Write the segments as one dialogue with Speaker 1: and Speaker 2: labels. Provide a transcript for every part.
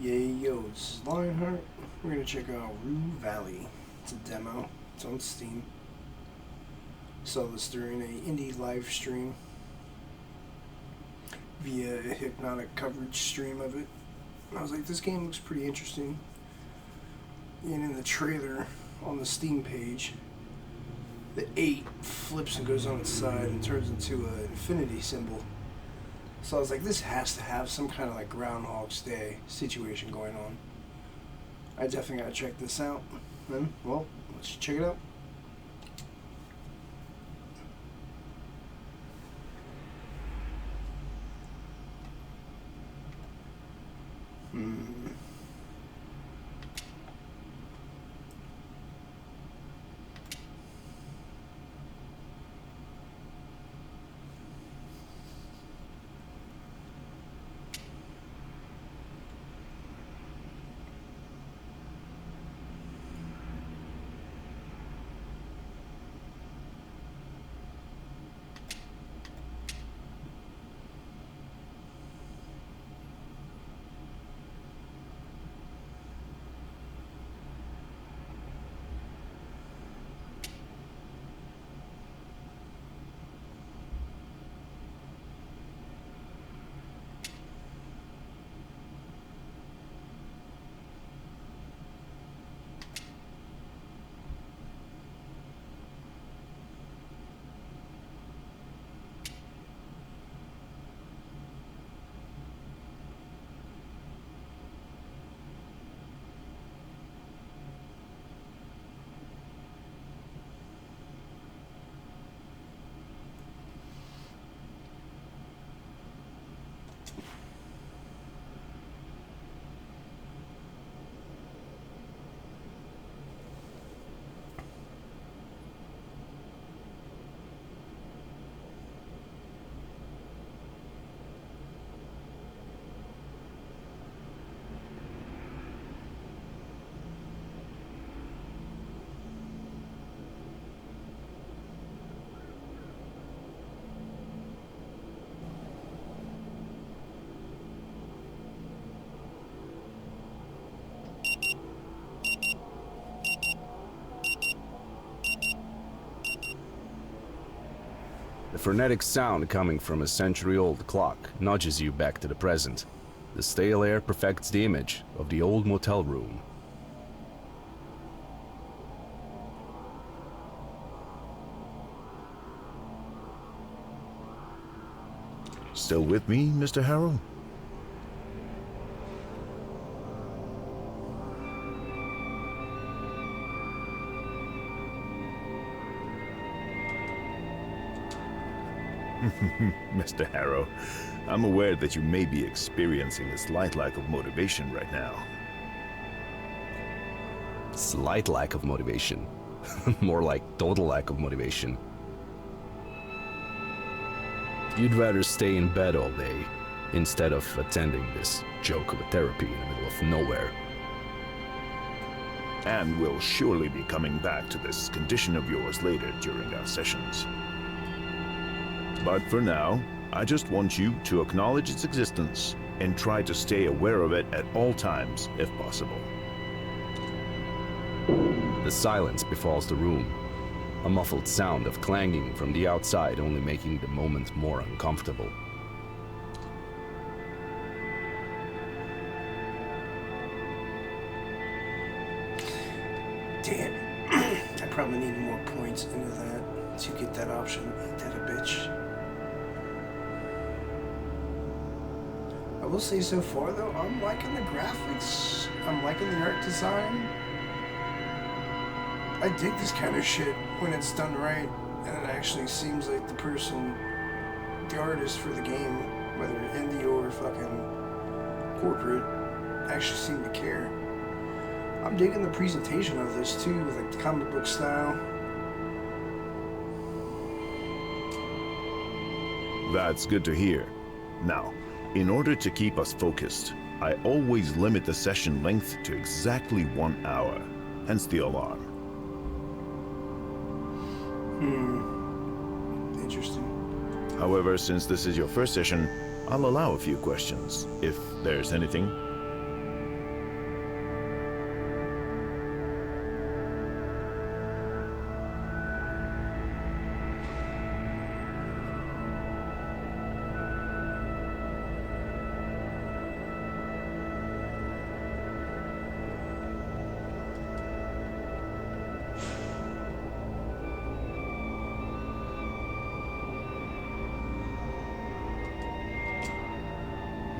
Speaker 1: Yay, yo, this is Lionheart. We're gonna check out Rue Valley. It's a demo. It's on Steam. Saw this during a indie live stream via a Hypnotic coverage stream of it. And I was like, this game looks pretty interesting. And in the trailer on the Steam page, the 8 flips and goes on its side and turns into an infinity symbol. So I was like, this has to have some kind of like Groundhog's Day situation going on. I definitely gotta check this out. Then, well, let's check it out.
Speaker 2: The frenetic sound coming from a century-old clock nudges you back to the present. The stale air perfects the image of the old motel room.
Speaker 3: Still with me, Mr. Harrow? Mr. Harrow, I'm aware that you may be experiencing a slight lack of motivation right now.
Speaker 2: Slight lack of motivation. More like total lack of motivation. You'd rather stay in bed all day instead of attending this joke of a therapy in the middle of nowhere.
Speaker 3: And we'll surely be coming back to this condition of yours later during our sessions. But for now, I just want you to acknowledge its existence and try to stay aware of it at all times, if possible.
Speaker 2: The silence befalls the room. A muffled sound of clanging from the outside only making the moment more uncomfortable.
Speaker 1: Damn. I probably need more points into that to get that option. Ain't that a bitch? I will say so far though, I'm liking the graphics. I'm liking the art design. I dig this kind of shit when it's done right, and it actually seems like the person, the artist for the game, whether indie or fucking corporate, actually seem to care. I'm digging the presentation of this too, with like the comic book style.
Speaker 3: That's good to hear. Now, in order to keep us focused, I always limit the session length to exactly 1 hour, hence the alarm.
Speaker 1: Interesting.
Speaker 3: However, since this is your first session, I'll allow a few questions, if there's anything.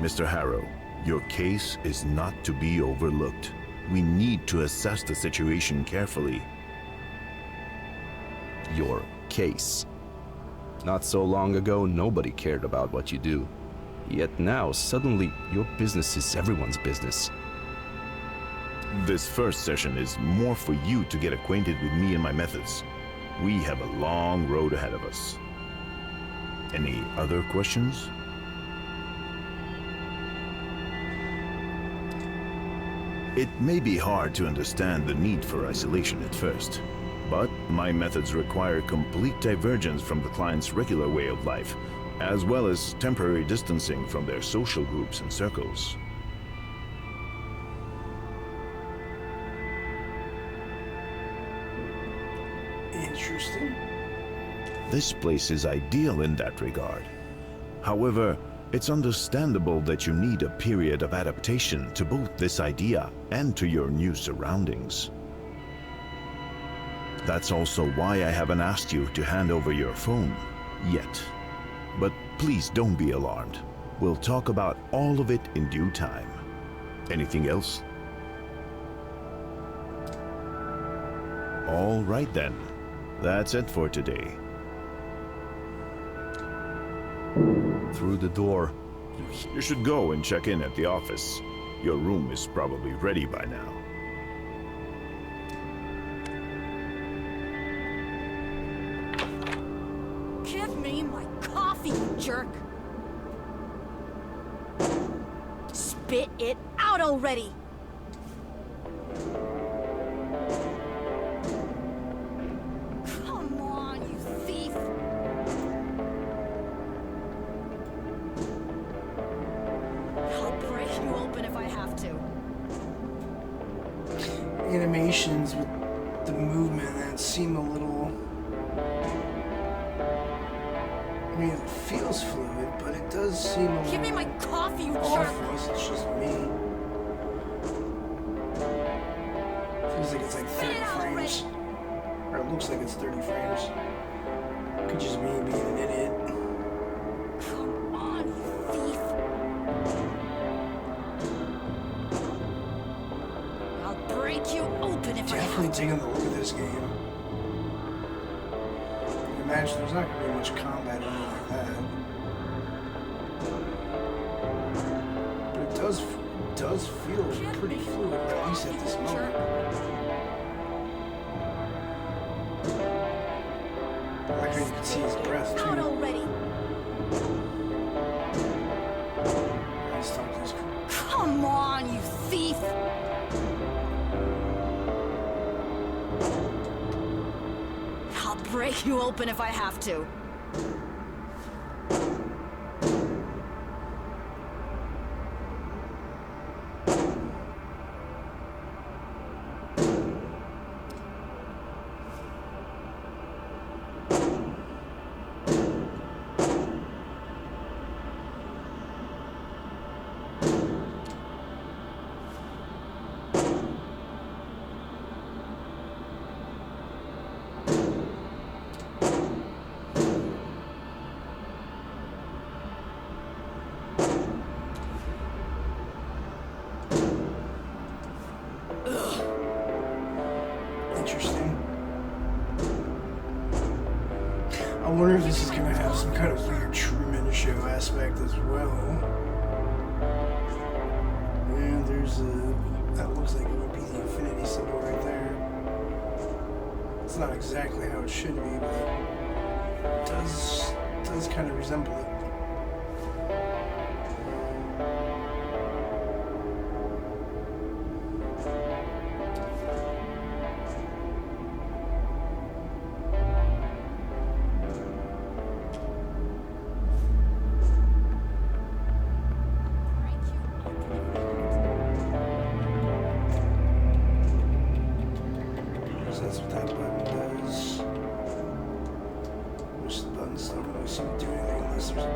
Speaker 3: Mr. Harrow, your case is not to be overlooked. We need to assess the situation carefully.
Speaker 2: Your case. Not so long ago, nobody cared about what you do. Yet now, suddenly, your business is everyone's business.
Speaker 3: This first session is more for you to get acquainted with me and my methods. We have a long road ahead of us. Any other questions? It may be hard to understand the need for isolation at first, but my methods require complete divergence from the client's regular way of life, as well as temporary distancing from their social groups and circles.
Speaker 1: Interesting.
Speaker 3: This place is ideal in that regard. However, it's understandable that you need a period of adaptation to both this idea and to your new surroundings. That's also why I haven't asked you to hand over your phone yet. But please don't be alarmed. We'll talk about all of it in due time. Anything else? All right then. That's it for today.
Speaker 2: Through the door.
Speaker 3: You should go and check in at the office. Your room is probably ready by now.
Speaker 4: Give me my coffee, you jerk! Spit it out already! Come on, you thief! I'll break you open if I have to.
Speaker 1: Animations with the movement that seem a little... I mean, it feels fluid, but it does seem a
Speaker 4: Give me
Speaker 1: little
Speaker 4: my coffee, you
Speaker 1: off
Speaker 4: jerk!
Speaker 1: unless it's just me. Feels like it's like 30 frames. Or it looks like it's 30 frames. Could just me being an idiot.
Speaker 4: Come on, you thief! I'll break you open if I
Speaker 1: Definitely
Speaker 4: have to.
Speaker 1: taking a look at this game. Imagine there's not going to be much combat or anything like that. But it does feel pretty fluid, at least at this moment. I like how you can see his breath
Speaker 4: Out
Speaker 1: too.
Speaker 4: already!
Speaker 1: Nice talk to this crew.
Speaker 4: Come on, you thief! I'll break you open if I have to.
Speaker 1: Interesting. I wonder if this is going to have some kind of weird Truman Show aspect as well. And there's a... that looks like it would be the infinity symbol right there. It's not exactly how it should be, but it does kind of resemble it. That's what that button does. Wish the buttons don't really seem to do anything unless there's a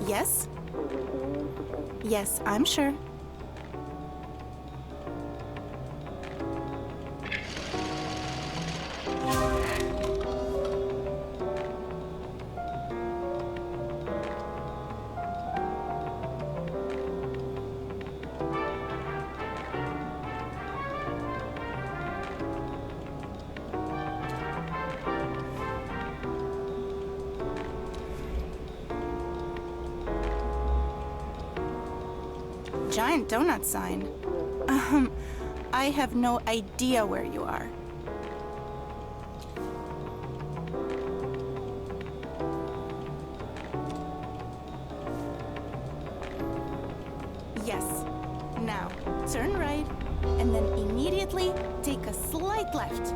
Speaker 5: Yes? Yes, I'm sure. Giant donut sign. I have no idea where you are. Yes. Now, turn right, and then immediately take a slight left.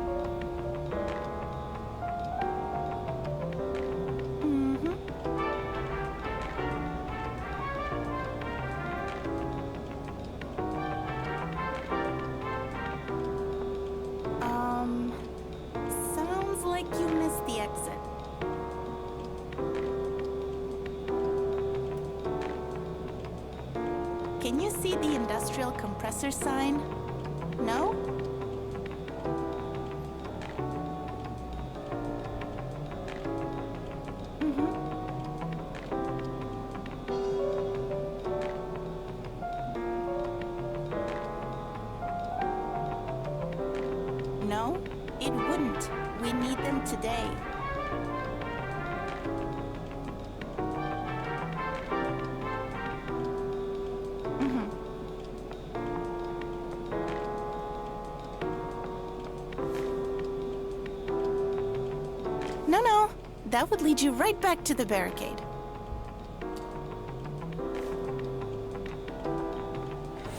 Speaker 5: Sounds like you missed the exit. Can you see the industrial compressor sign? No? No, it wouldn't. We need them today. No, that would lead you right back to the barricade.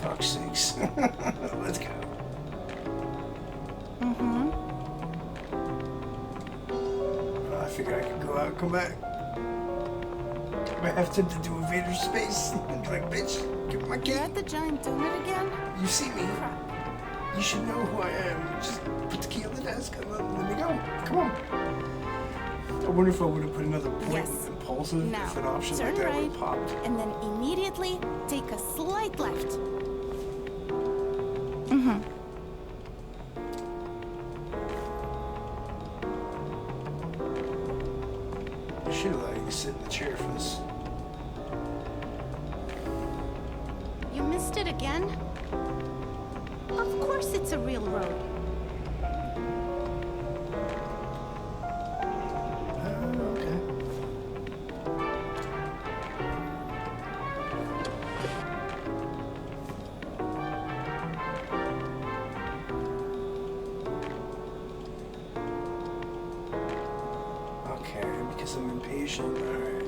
Speaker 1: Fuck's sakes. Let's go. I figured I could go out and come back. I have to do Invader Space. Like, bitch, give me my
Speaker 5: You're
Speaker 1: key.
Speaker 5: at the giant donut again?
Speaker 1: You see me.
Speaker 5: Crap.
Speaker 1: You should know who I am. Just put the key on the desk and let me go. Come on. I wonder if I would have put another point
Speaker 5: Yes.
Speaker 1: with impulsive
Speaker 5: Now,
Speaker 1: if an option
Speaker 5: turn
Speaker 1: like that would
Speaker 5: right,
Speaker 1: have popped.
Speaker 5: and then immediately take a slight left.
Speaker 1: I should allow you to sit in the chair for this.
Speaker 5: You missed it again? Of course it's a real road.
Speaker 1: Okay. Okay, because I'm impatient. Alright.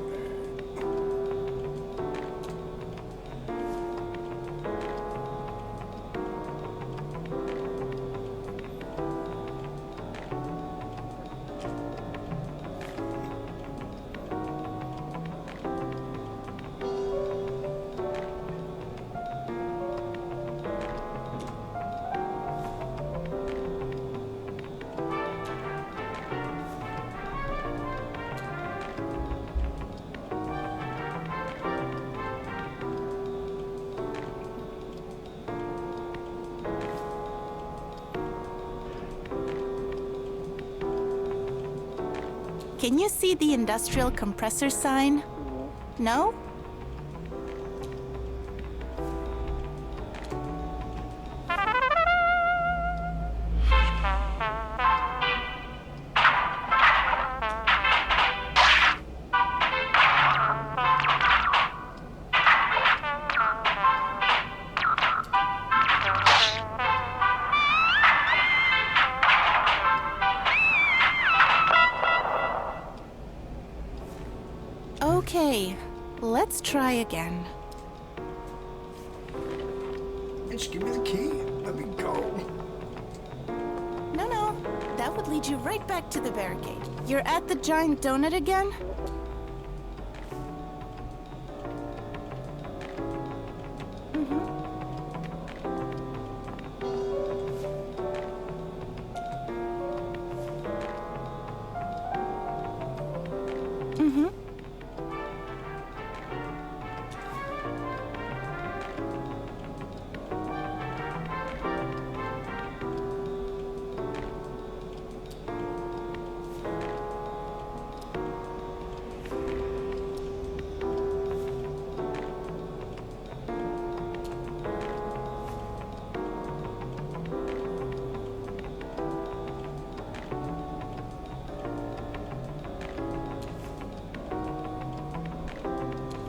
Speaker 5: Can you see the industrial compressor sign? No? Okay, let's try again.
Speaker 1: Bitch, give me the key. Let me go.
Speaker 5: No, that would lead you right back to the barricade. You're at the giant donut again?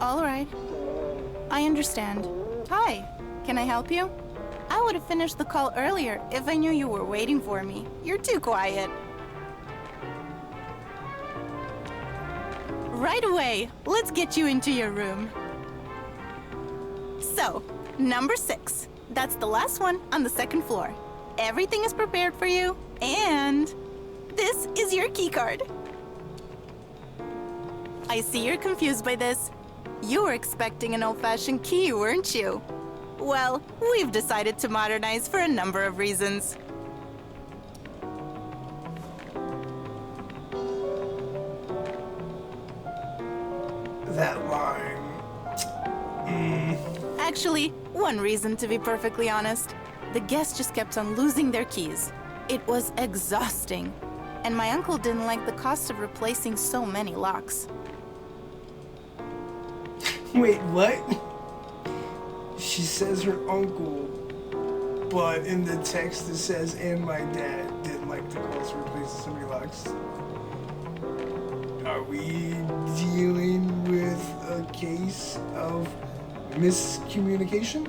Speaker 5: All right. I understand. Hi, can I help you? I would have finished the call earlier if I knew you were waiting for me. You're too quiet. Right away. Let's get you into your room. So, number 6. That's the last one on the second floor. Everything is prepared for you, and this is your keycard. I see you're confused by this. You were expecting an old-fashioned key, weren't you? Well, we've decided to modernize for a number of reasons.
Speaker 1: That line.
Speaker 5: Actually, one reason, to be perfectly honest. The guests just kept on losing their keys. It was exhausting. And my uncle didn't like the cost of replacing so many locks.
Speaker 1: Wait, what? She says her uncle, but in the text it says, and my dad didn't like the cost of replacing so many locks. Are we dealing with a case of miscommunication?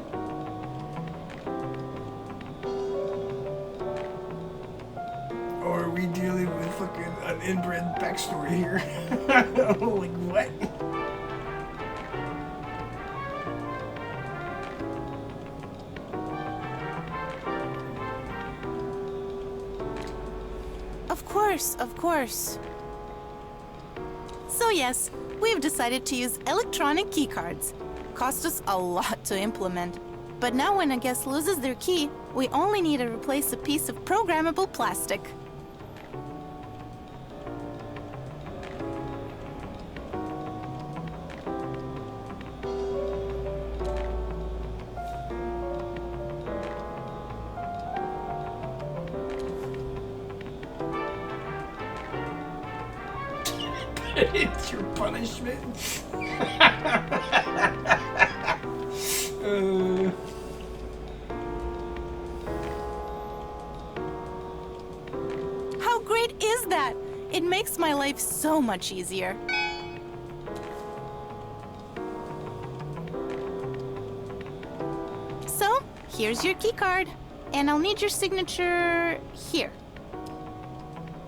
Speaker 1: Or are we dealing with fucking an inbred backstory here? Like, what?
Speaker 5: Of course. So yes, we've decided to use electronic keycards. Cost us a lot to implement. But now when a guest loses their key, we only need to replace a piece of programmable plastic.
Speaker 1: It's your punishment.
Speaker 5: How great is that? It makes my life so much easier. So, here's your keycard. And I'll need your signature here.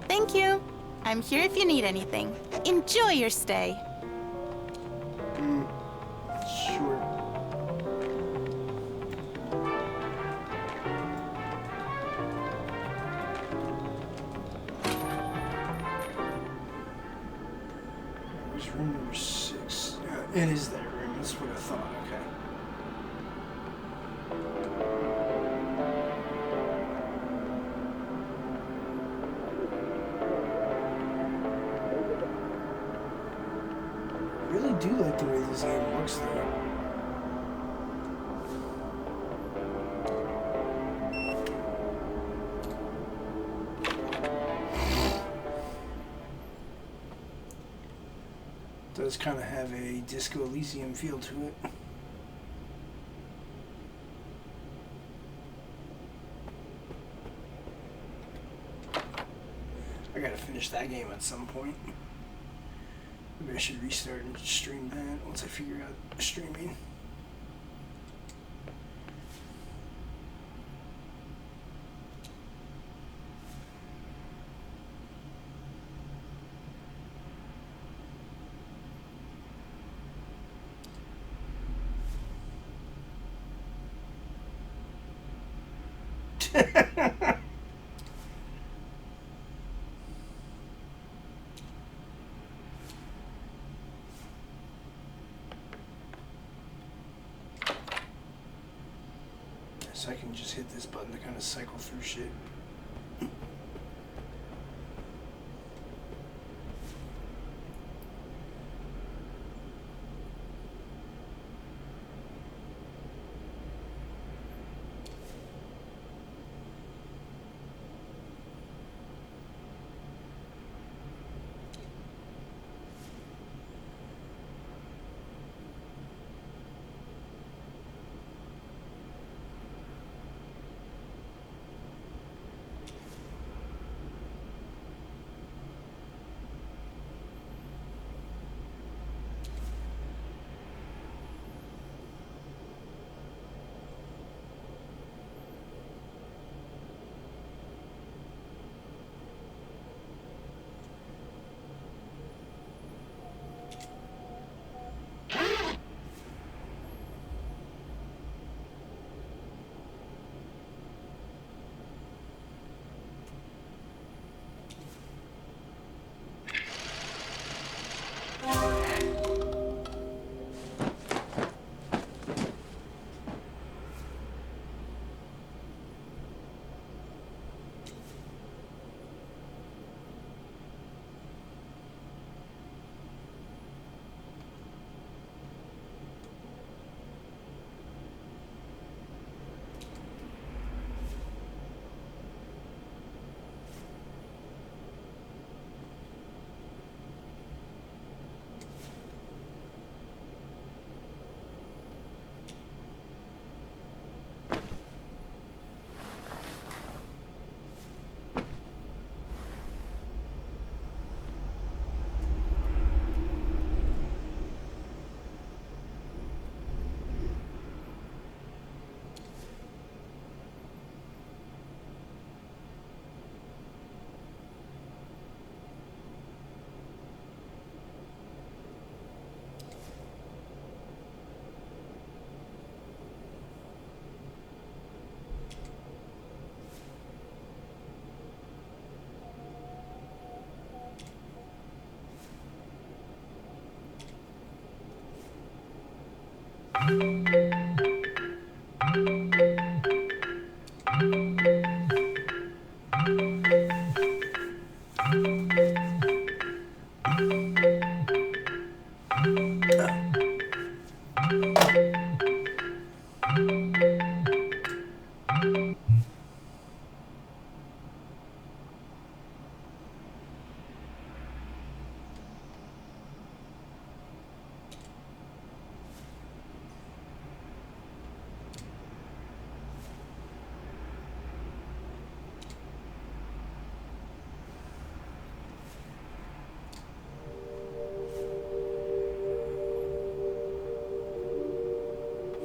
Speaker 5: Thank you. I'm here if you need anything. Enjoy your stay.
Speaker 1: Sure. Where's room number 6? Yeah, it is that room. That's what I thought. Okay. I really do like the way this game looks, though. Does kind of have a Disco Elysium feel to it. I gotta finish that game at some point. Maybe I should restart and stream that once I figure out streaming. So I can just hit this button to kind of cycle through shit.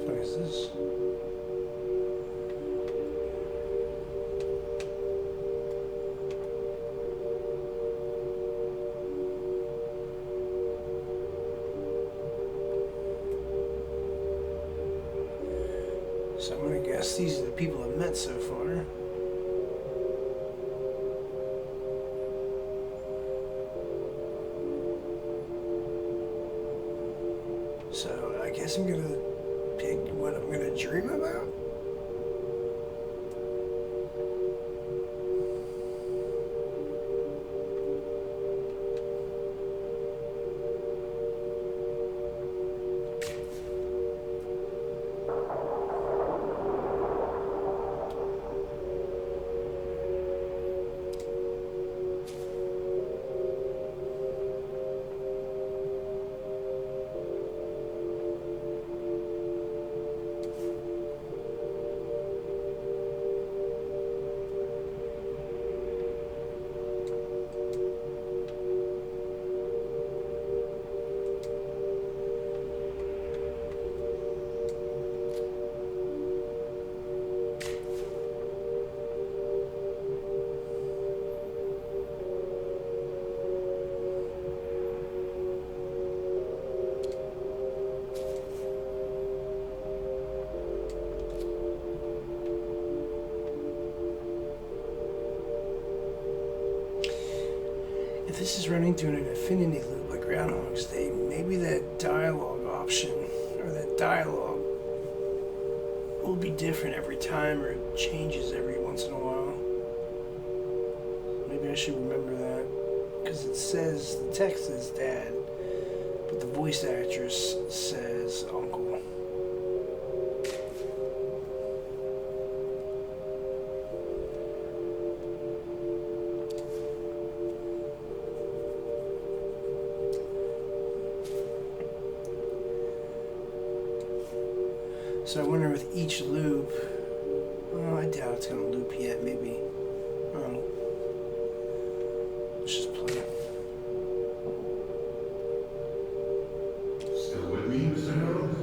Speaker 1: What is this? So I'm gonna guess these are the people I've met so far. So I guess I'm gonna pick what I'm gonna dream about. If this is running through an infinity loop like Groundhog's Day, maybe that dialogue option, or that dialogue, will be different every time, or it changes every once in a while. Maybe I should remember that. Because it says, the text says Dad, but the voice actress says Uncle. So I wonder with each loop, oh, I doubt it's gonna loop yet, maybe. Oh. Let's just play it.
Speaker 6: Still with me, Mr. Harold?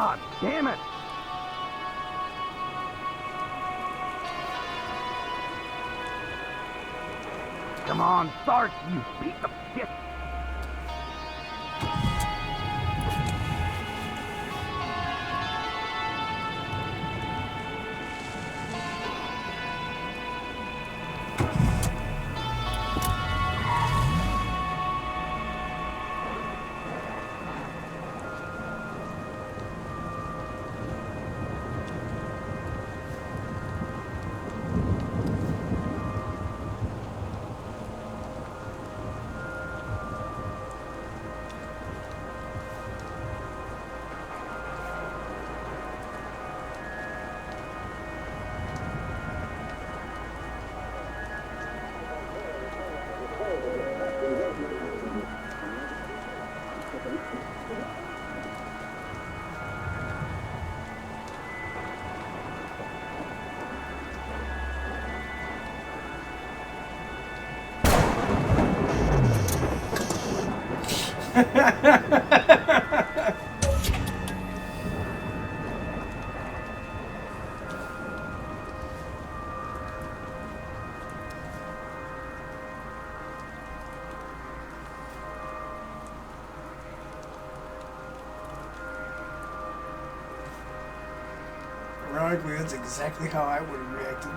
Speaker 6: God damn it! Come on, start, you piece of shit!
Speaker 1: Ironically, that's exactly how I would have reacted.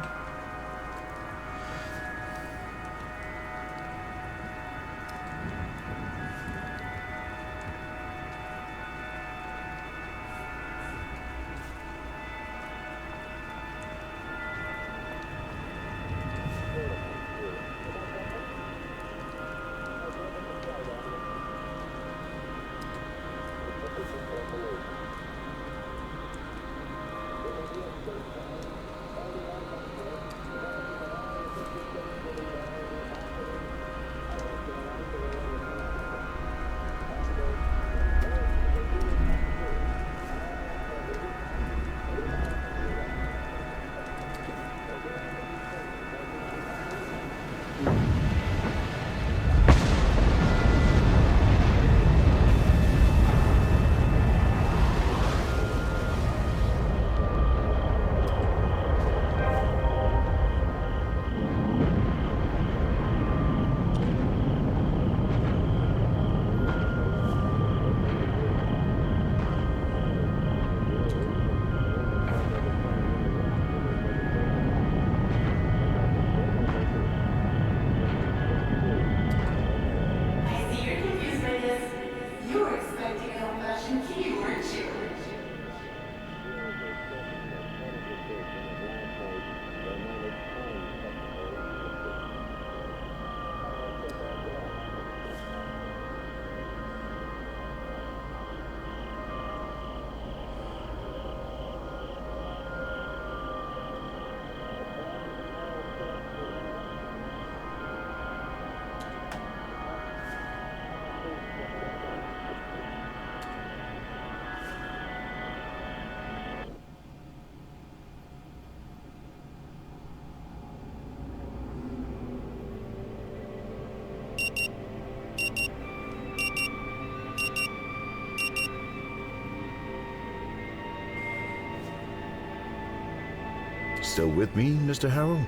Speaker 3: Still with me, Mr. Harrell?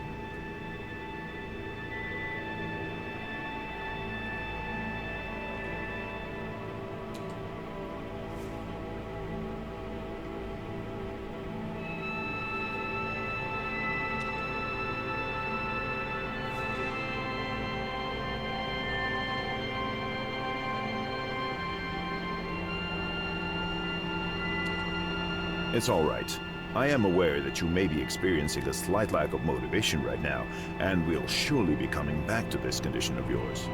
Speaker 3: It's all right. I am aware that you may be experiencing a slight lack of motivation right now, and we'll surely be coming back to this condition of yours.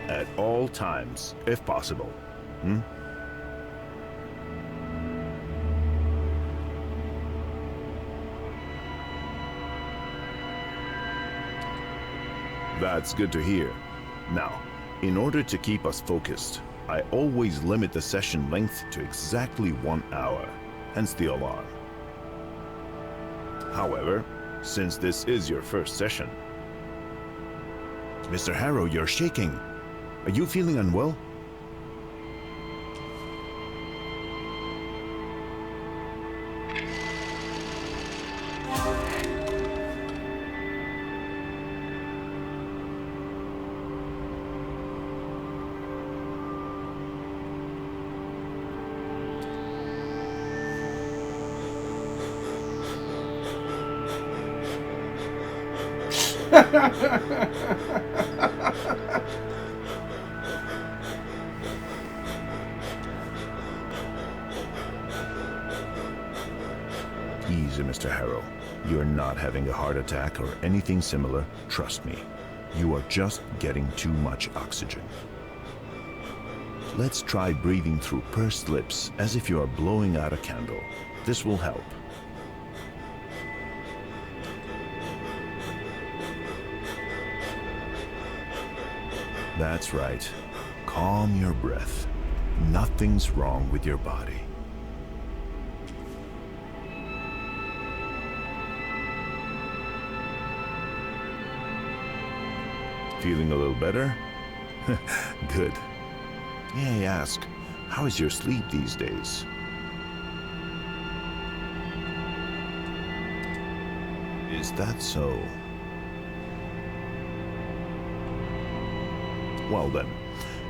Speaker 3: At all times, if possible. That's good to hear. Now, In order to keep us focused, I always limit the session length to exactly 1 hour, hence the alarm. However, since this is your first session... Mr. Harrow, you're shaking. Are you feeling unwell? Easy, Mr. Harrow. You're not having a heart attack or anything similar. Trust me. You are just getting too much oxygen. Let's try breathing through pursed lips as if you are blowing out a candle. This will help. That's right. Calm your breath. Nothing's wrong with your body. Feeling a little better? Good. May I ask, how is your sleep these days? Is that so? Well then,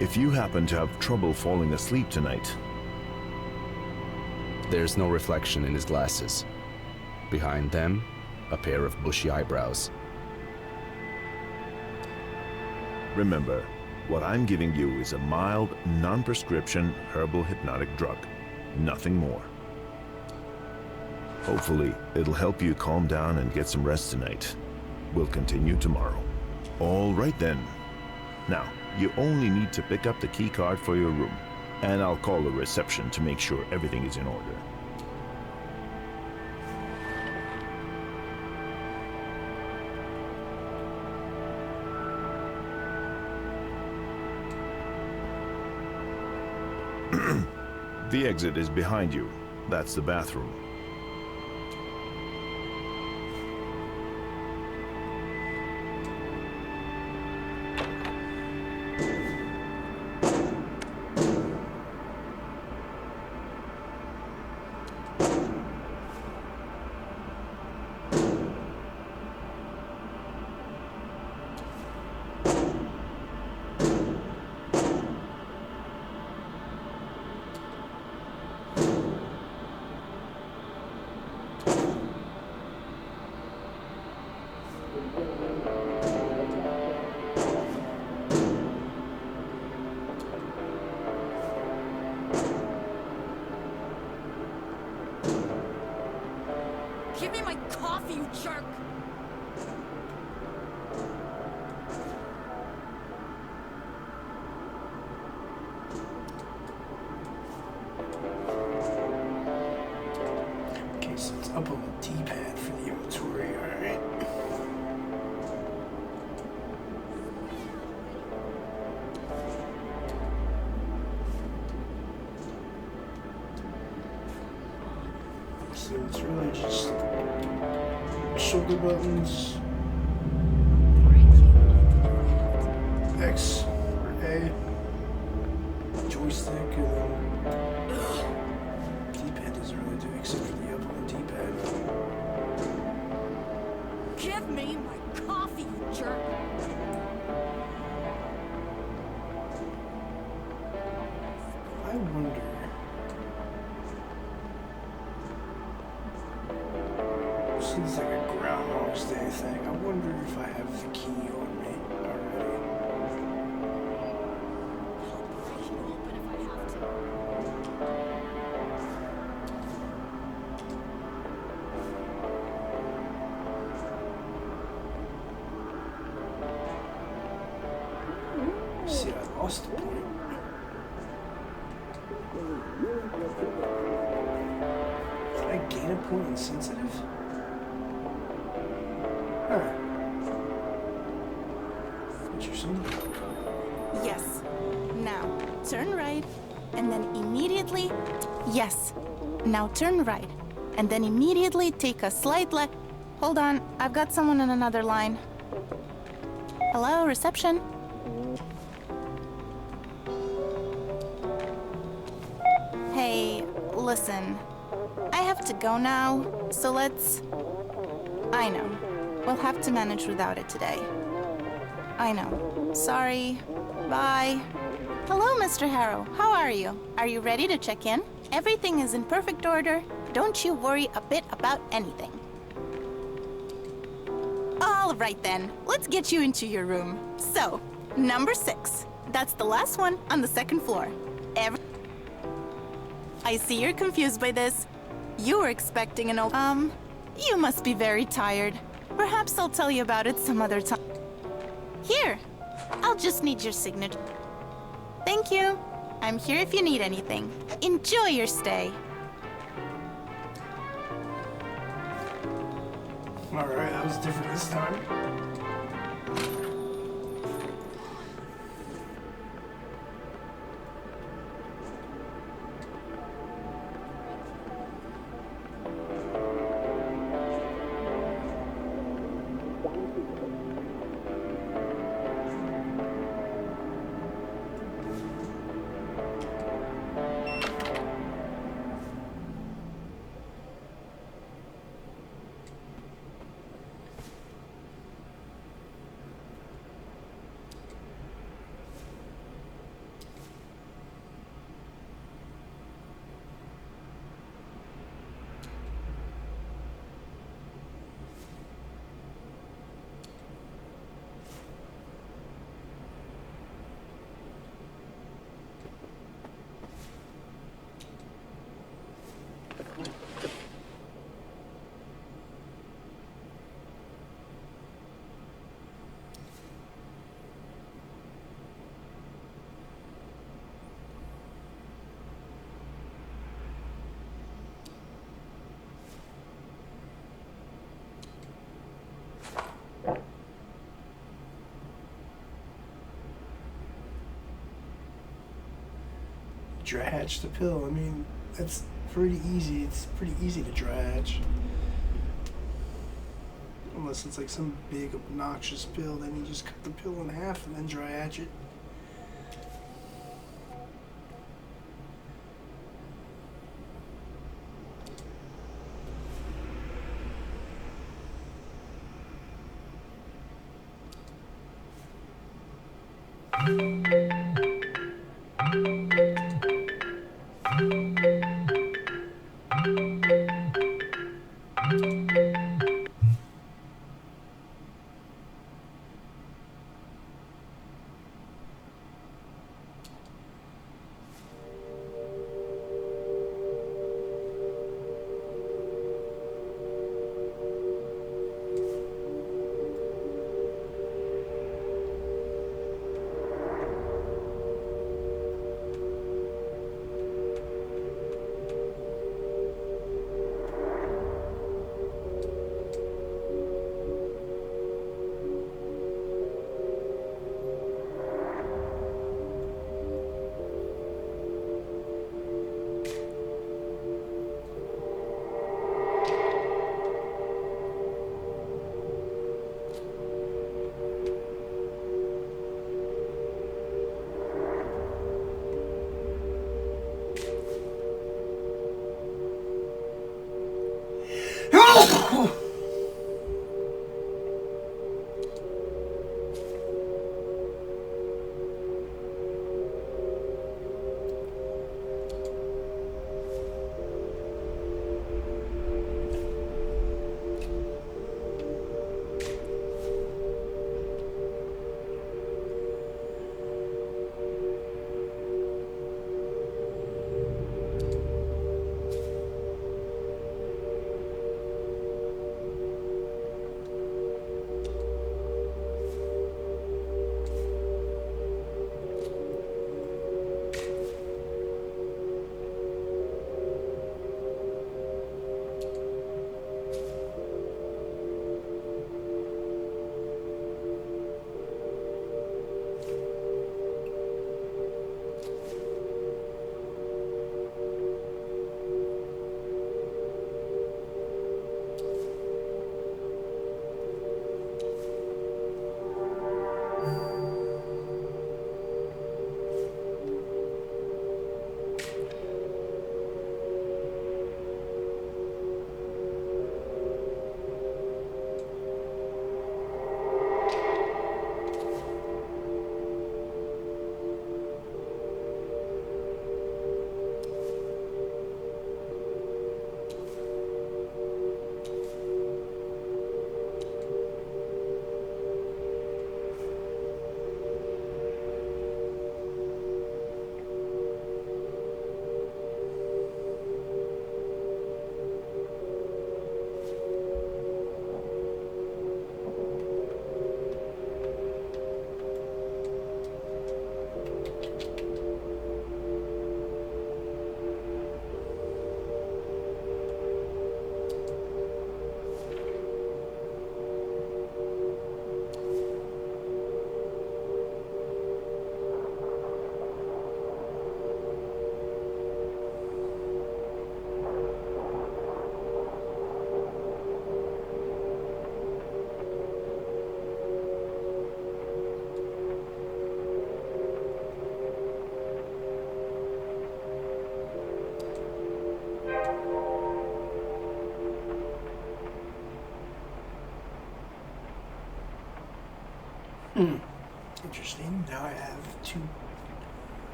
Speaker 3: if you happen to have trouble falling asleep tonight...
Speaker 2: There's no reflection in his glasses. Behind them, a pair of bushy eyebrows.
Speaker 3: Remember, what I'm giving you is a mild, non-prescription herbal hypnotic drug. Nothing more. Hopefully, it'll help you calm down and get some rest tonight. We'll continue tomorrow. All right then. Now, you only need to pick up the key card for your room, and I'll call the reception to make sure everything is in order. The exit is behind you. That's the bathroom.
Speaker 4: Give me my coffee, you jerk!
Speaker 1: Okay, so it's up on the D-pad for the inventory, alright. So it's really just shoulder buttons, X or A, joystick, and then D-pad doesn't really do except for the up on the D-pad.
Speaker 4: Give me my coffee, you jerk!
Speaker 1: I wonder. Seems like a Groundhog's Day thing. I wonder if I have the key on me already.
Speaker 4: I'll break you open if I have to.
Speaker 1: See, I lost the point. Did I gain a point in sensitive? Huh. Interesting.
Speaker 5: Yes. turn right, and then immediately... Yes. Now turn right, and then immediately take a slight left... Hold on, I've got someone on another line. Hello, reception? Hey, listen. I have to go now, so let's... I know. We'll have to manage without it today. I know. Sorry. Bye. Hello, Mr. Harrow. How are you? Are you ready to check in? Everything is in perfect order. Don't you worry a bit about anything. All right then. Let's get you into your room. So, number 6. That's the last one on the second floor. I see you're confused by this. You were expecting an you must be very tired. Perhaps I'll tell you about it some other time. Here, I'll just need your signature. Thank you. I'm here if you need anything. Enjoy your stay.
Speaker 1: Alright, that was different this time. Dry hatch the pill. I mean, that's pretty easy. It's pretty easy to dry hatch. Unless it's like some big obnoxious pill, then you just cut the pill in half and then dry hatch it.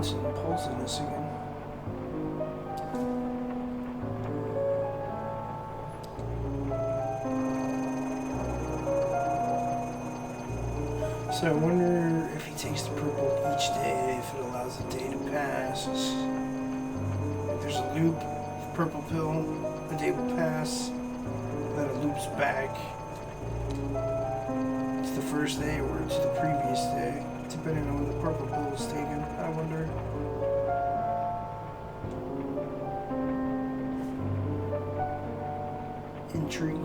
Speaker 1: Vincent Paul's in this again. So I wonder if he takes the purple each day, if it allows the day to pass. If there's a loop, purple pill, the day will pass, then it loops back to the first day or to the previous day, depending on when the purple pill was taken. I wonder. Intrigue.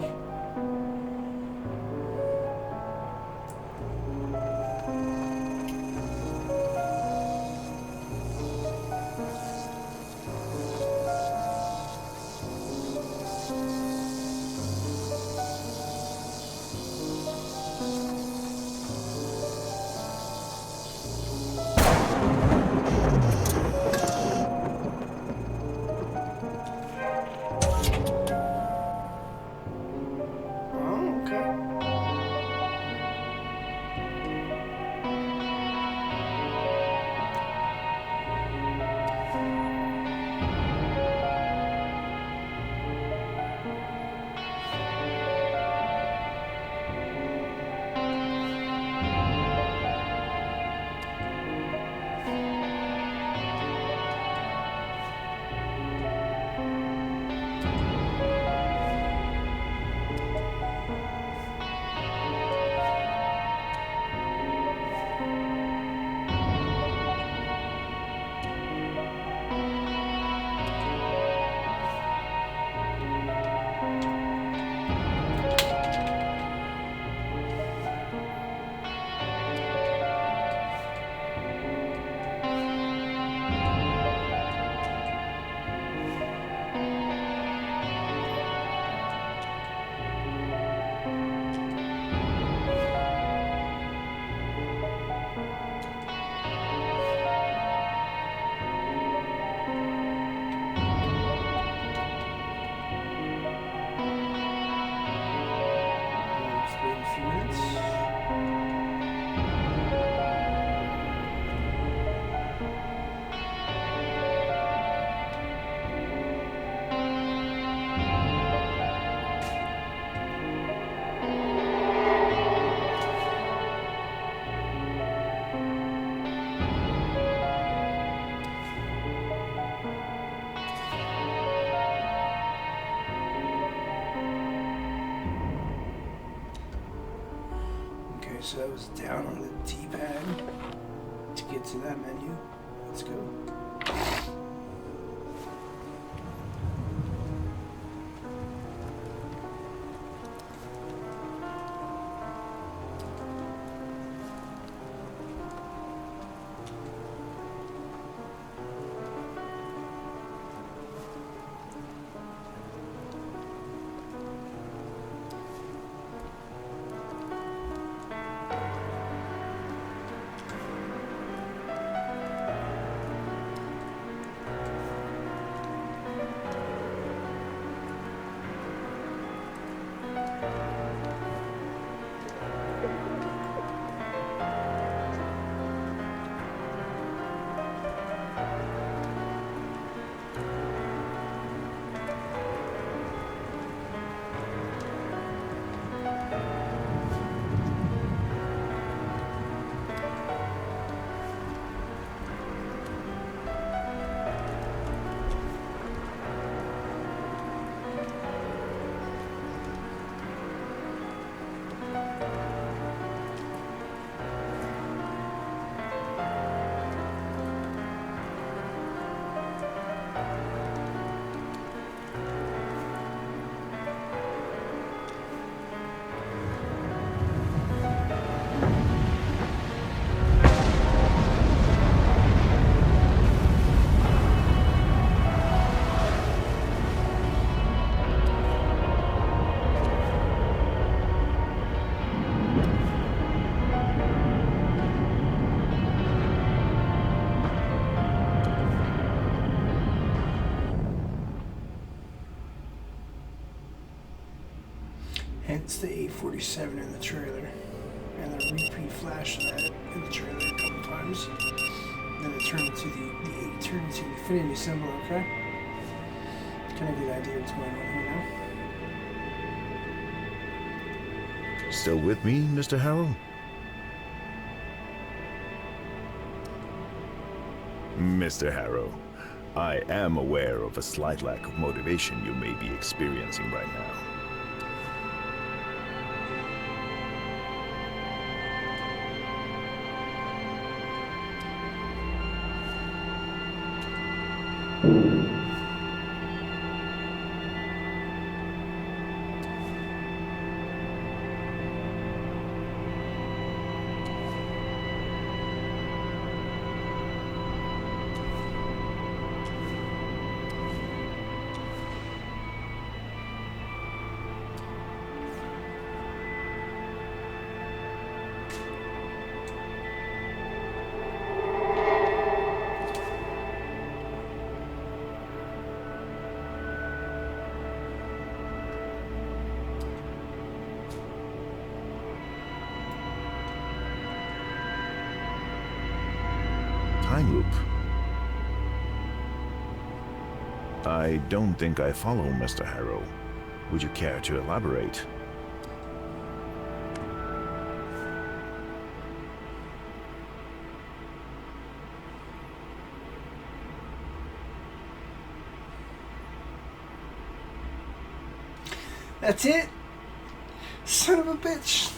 Speaker 1: So I was down on the D-pad to get to that menu. Let's go. Hence the 847 in the trailer, and the repeat flash of that in the trailer a couple times. then it turned into the infinity symbol, okay? Kind of get an idea what's going on here now.
Speaker 3: Still with me, Mr. Harrow? Mr. Harrow, I am aware of a slight lack of motivation you may be experiencing right now. Time loop. I don't think I follow, Mr. Harrow. Would you care to elaborate?
Speaker 1: That's it? Son of a bitch.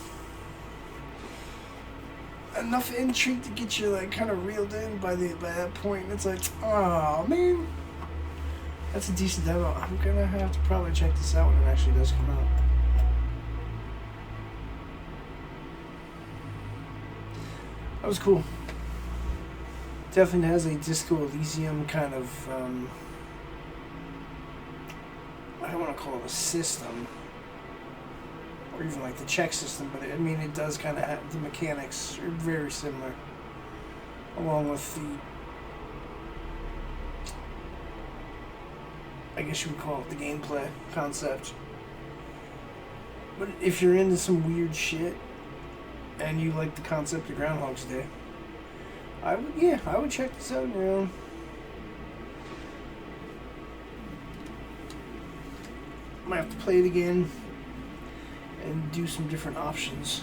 Speaker 1: Enough intrigue to get you like kind of reeled in by that point. It's like, oh man, that's a decent demo. I'm gonna have to probably check this out when it actually does come out. That was cool. Definitely has a Disco Elysium kind of I don't want to call it a system, or even like the check system, but I mean it does kind of have the mechanics are very similar, along with the, I guess you would call it the gameplay concept. But if you're into some weird shit and you like the concept of Groundhog's Day, I would check this out on your own. Might have to play it again and do some different options.